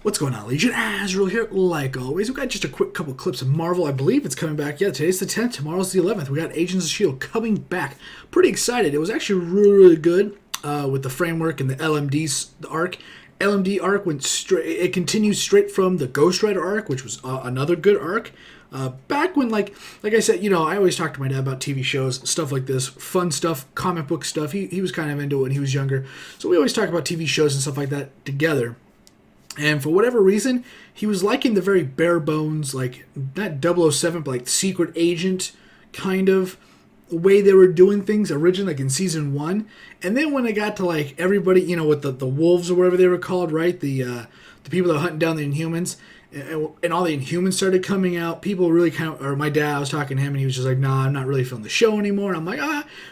What's going on, Legion? Azrael here, like always. We got just a quick couple clips of Marvel. I believe it's coming back. Yeah, today's the 10th, tomorrow's the 11th. We got Agents of S.H.I.E.L.D. coming back. Pretty excited. It was actually really, really good with the framework and the LMD arc. LMD arc went straight. It continues straight from the Ghost Rider arc, which was another good arc. Back when, like I said, you know, I always talk to my dad about TV shows, stuff like this, fun stuff, comic book stuff. He was kind of into it when he was younger. So we always talk about TV shows and stuff like that together. And for whatever reason, he was liking the very bare bones, like, not 007, but like secret agent kind of way they were doing things originally, like in season 1. And then when it got to like everybody, you know, with the wolves or whatever they were called, right? The people that were hunting down the Inhumans, and all the Inhumans started coming out, people really kind of, or my dad, I was talking to him and he was just like, nah, I'm not really feeling the show anymore. And I'm like,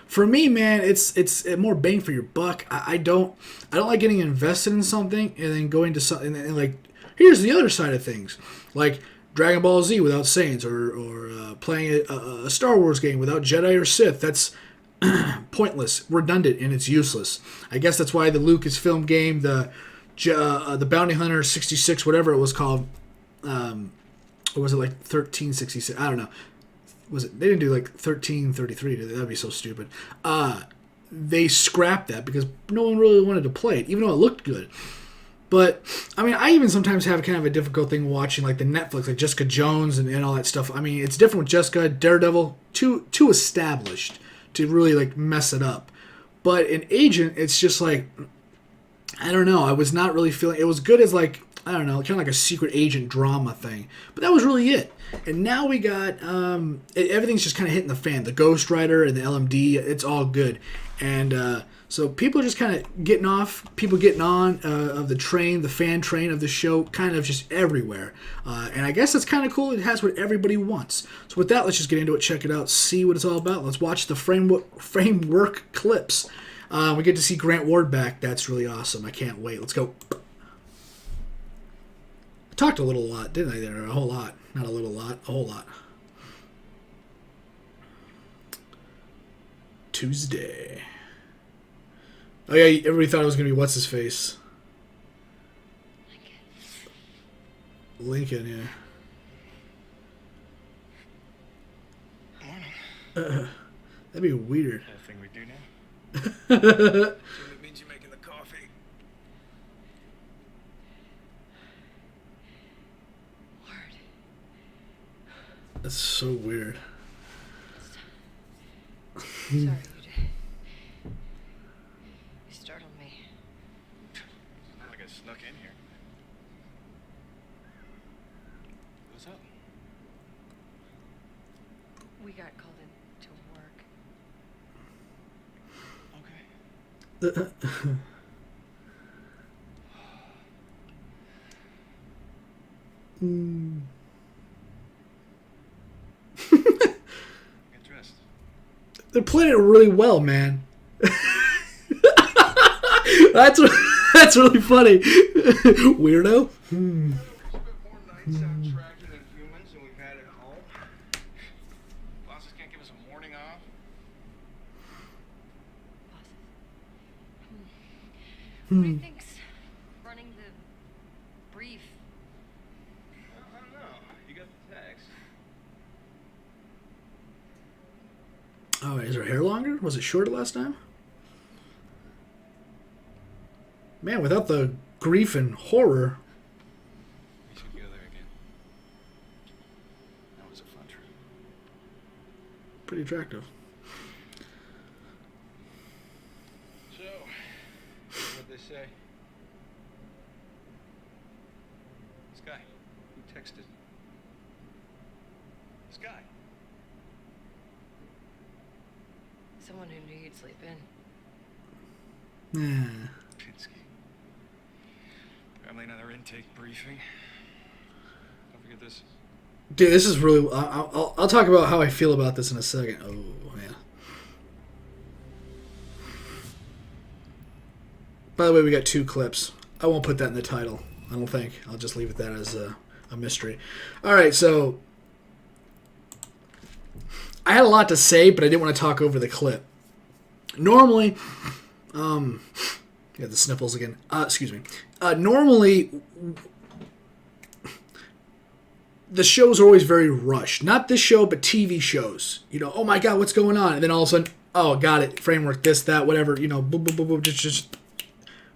for me, man, it's more bang for your buck. I don't like getting invested in something and then going to something and like, here's the other side of things, like Dragon Ball Z without Saiyans, or playing a Star Wars game without Jedi or Sith. That's pointless, redundant, and it's useless. I guess that's why the Lucasfilm game, the Bounty Hunter 66, whatever it was called, or was it like 1366? I don't know. Was it? They didn't do like 1333. Did they? That'd be so stupid. They scrapped that because no one really wanted to play it, even though it looked good. But I mean, I even sometimes have kind of a difficult thing watching like the Netflix, like Jessica Jones and all that stuff. I mean, it's different with Jessica, Daredevil, too established to really like mess it up. But in Agent, it's just like, I don't know. I was not really feeling it was good as like, I don't know, kind of like a secret agent drama thing. But that was really it. And now we got, everything's just kind of hitting the fan. The Ghost Rider and the LMD, it's all good. And so people are just kind of getting off, people getting on of the train, the fan train of the show, kind of just everywhere. And I guess that's kind of cool. It has what everybody wants. So with that, let's just get into it, check it out, see what it's all about. Let's watch the framework clips. We get to see Grant Ward back. That's really awesome. I can't wait. Let's go. I talked a little lot, didn't I there? A whole lot. Not a little lot, a whole lot. Tuesday. Oh yeah, everybody thought it was going to be what's-his-face. Lincoln, yeah. Morning. That'd be weird. That thing we do now. So it means you're making the coffee. Word. That's so weird. Sorry, you startled me. It's not like I snuck in here. What's up? We got called into work. Okay. Get dressed. They're playing it really well, man. That's really funny. Weirdo. There's a bit more nights out tracking than humans than we've had at home. Bosses can't give us a morning off. What do you think's running the brief? I don't know. You got the text. Oh, is her hair longer? Was it shorter last time? Man, without the grief and horror. We should go there again. That was a fun trip. Pretty attractive. So, what'd they say? Sky, who texted? Sky. Someone who knew you'd sleep in. Yeah. Pinsky. Probably another intake briefing. Don't forget this. Dude, this is really... I'll talk about how I feel about this in a second. Oh, man. By the way, we got 2 clips. I won't put that in the title, I don't think. I'll just leave it that as a mystery. All right, so... I had a lot to say, but I didn't want to talk over the clip. Normally... Got the sniffles again. Excuse me. Normally, the shows are always very rushed. Not this show, but TV shows. You know, oh my God, what's going on? And then all of a sudden, oh, got it, framework, this, that, whatever, you know, boom, boom, boom, boom, just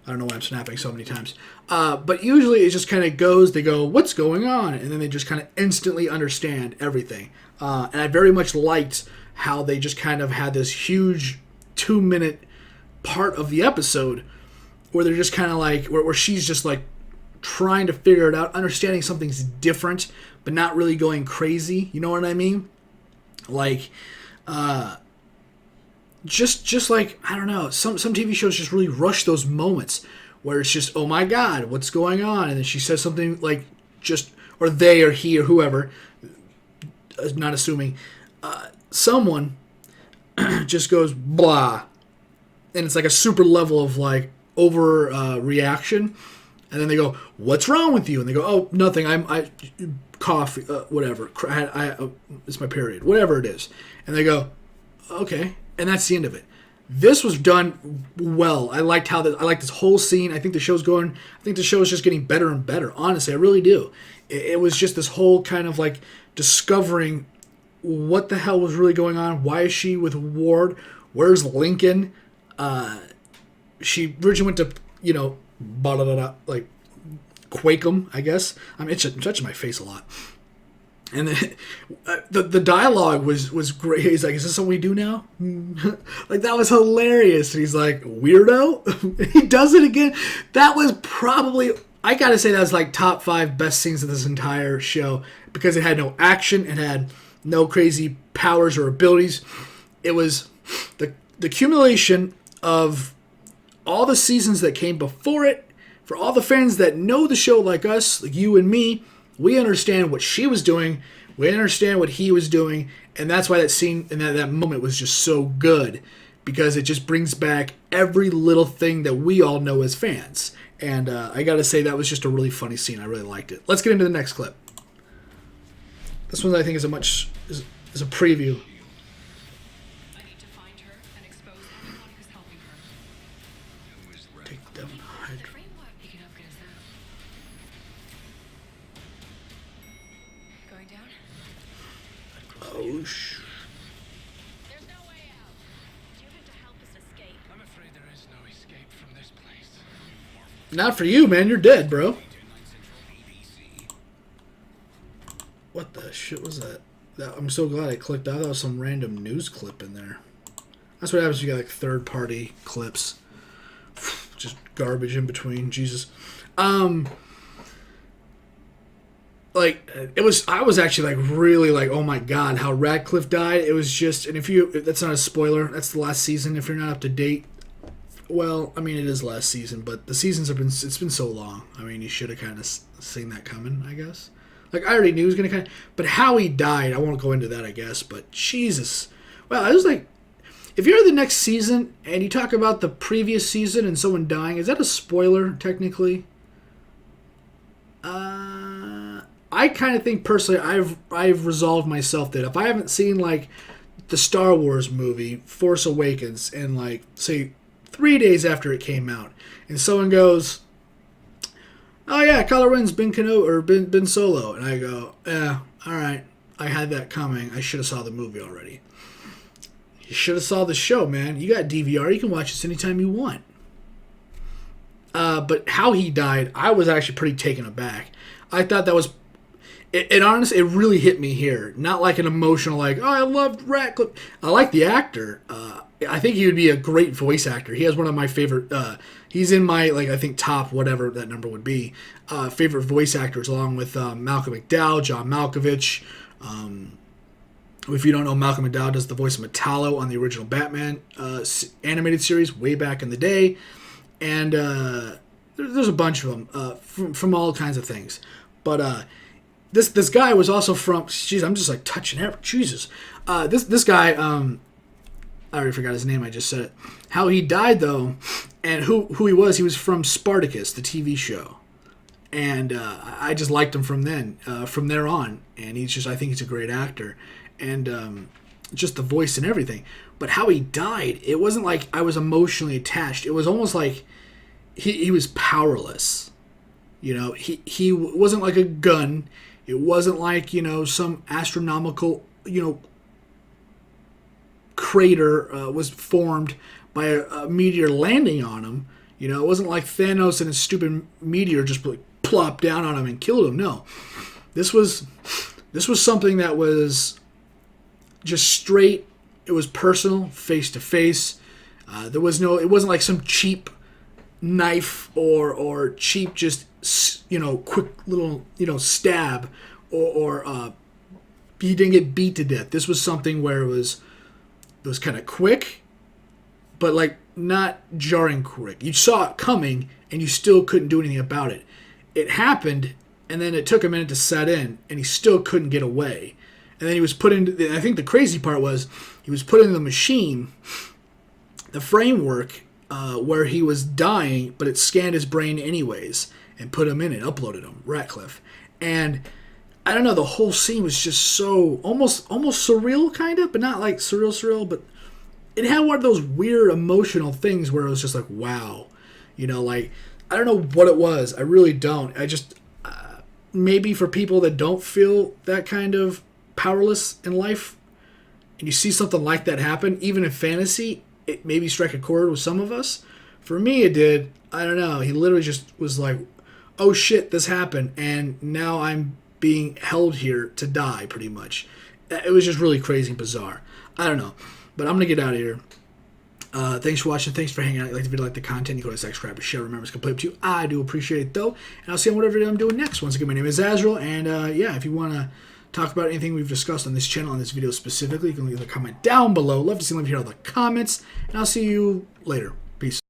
I don't know why I'm snapping so many times. But usually it just kind of goes, they go, what's going on? And then they just kind of instantly understand everything. And I very much liked how they just kind of had this huge 2-minute part of the episode where they're just kind of like, where she's just like trying to figure it out, understanding something's different, but not really going crazy. You know what I mean? Like, just like, I don't know, some TV shows just really rush those moments where it's just, oh my God, what's going on? And then she says something like just, or they or he or whoever, not assuming, someone just goes blah. And it's like a super level of like over reaction. And then they go, what's wrong with you? And they go, oh, nothing. I cough, whatever. It's my period, whatever it is. And they go, okay. And that's the end of it. This was done well. I liked I liked this whole scene. I think the show's just getting better and better. Honestly, I really do. It was just this whole kind of like discovering what the hell was really going on. Why is she with Ward? Where's Lincoln? She originally went to, you know, like Quakem, I guess. I'm touching my face a lot. And then, the dialogue was great. He's like, is this something we do now? Like, that was hilarious. And he's like, weirdo? He does it again. That was probably, I gotta say, that was like top 5 best scenes of this entire show because it had no action. It had no crazy powers or abilities. It was the accumulation of all the seasons that came before it. For all the fans that know the show like us, like you and me, we understand what she was doing. We understand what he was doing. And that's why that scene and that moment was just so good. Because it just brings back every little thing that we all know as fans. And I got to say, that was just a really funny scene. I really liked it. Let's get into the next clip. This one I think is a preview. I need to find her and expose anyone who's helping her. Take them. The framework picking up against that. Going down? Oh, There's no way out. You have to help us escape. I'm afraid there is no escape from this place. not for you, man. You're dead, bro. What the shit was that? I'm so glad I clicked out. That was some random news clip in there. That's what happens when you get like third-party clips. Just garbage in between. Jesus. Like, it was, I was actually like really like, oh my God, how Radcliffe died. It was just, and that's not a spoiler. That's the last season. If you're not up to date, well, I mean, it is last season, but the seasons it's been so long. I mean, you should have kind of seen that coming, I guess. Like, I already knew he was going to kind of... But how he died, I won't go into that, I guess. But, Jesus. Well, I was like... If you're the next season, and you talk about the previous season and someone dying, is that a spoiler, technically? I kind of think, personally, I've resolved myself that if I haven't seen, like, the Star Wars movie, Force Awakens, and, like, say, 3 days after it came out, and someone goes... Oh yeah, Kylo Ren's Ben Solo, and I go, yeah, all right, I had that coming. I should have saw the movie already. You should have saw the show, man. You got DVR. You can watch this anytime you want. But how he died, I was actually pretty taken aback. I thought that was, it honestly, it really hit me here. Not like an emotional, like, oh, I loved Radcliffe. I like the actor. I think he would be a great voice actor. He has one of my favorite, he's in my, like, I think top, whatever that number would be, favorite voice actors, along with Malcolm McDowell, John Malkovich. If you don't know, Malcolm McDowell does the voice of Metallo on the original Batman animated series way back in the day. And there's a bunch of them from all kinds of things. But this guy was also from, jeez, I'm just like touching everything. Jesus. This guy, I already forgot his name, I just said it. How he died, though, and who he was from Spartacus, the TV show. And I just liked him from there on. And I think he's a great actor. And just the voice and everything. But how he died, it wasn't like I was emotionally attached. It was almost like he was powerless. You know, he wasn't like a gun. It wasn't like, some astronomical, crater was formed by a meteor landing on him. It wasn't like Thanos and his stupid meteor just like plopped down on him and killed him. No, this was something that was just straight. It was personal, face to face. It wasn't like some cheap knife or cheap just quick little stab or he didn't get beat to death. This was something where it was kind of quick, but like not jarring quick. You saw it coming and you still couldn't do anything about it. It happened, and then it took a minute to set in, and he still couldn't get away. And then he was put into, I think the crazy part was, he was put into the machine, the framework, where he was dying, but it scanned his brain anyways, and put him in it, uploaded him, Ratcliffe. And I don't know, the whole scene was just so, almost surreal, kind of, but not like surreal, but it had one of those weird emotional things where it was just like, wow. Like, I don't know what it was. I really don't. I just, maybe for people that don't feel that kind of powerless in life, and you see something like that happen, even in fantasy, it maybe strike a chord with some of us. For me, it did. I don't know. He literally just was like, oh shit, this happened, and now I'm being held here to die, pretty much. It was just really crazy and bizarre. I don't know. But I'm going to get out of here. Thanks for watching. Thanks for hanging out. If you like the video, like the content, you go to subscribe, share, remember, it's completely up to you. I do appreciate it, though. And I'll see you on whatever video I'm doing next. Once again, my name is Azrael. And, if you want to talk about anything we've discussed on this channel, on this video specifically, you can leave a comment down below. Love to see and hear all the comments. And I'll see you later. Peace.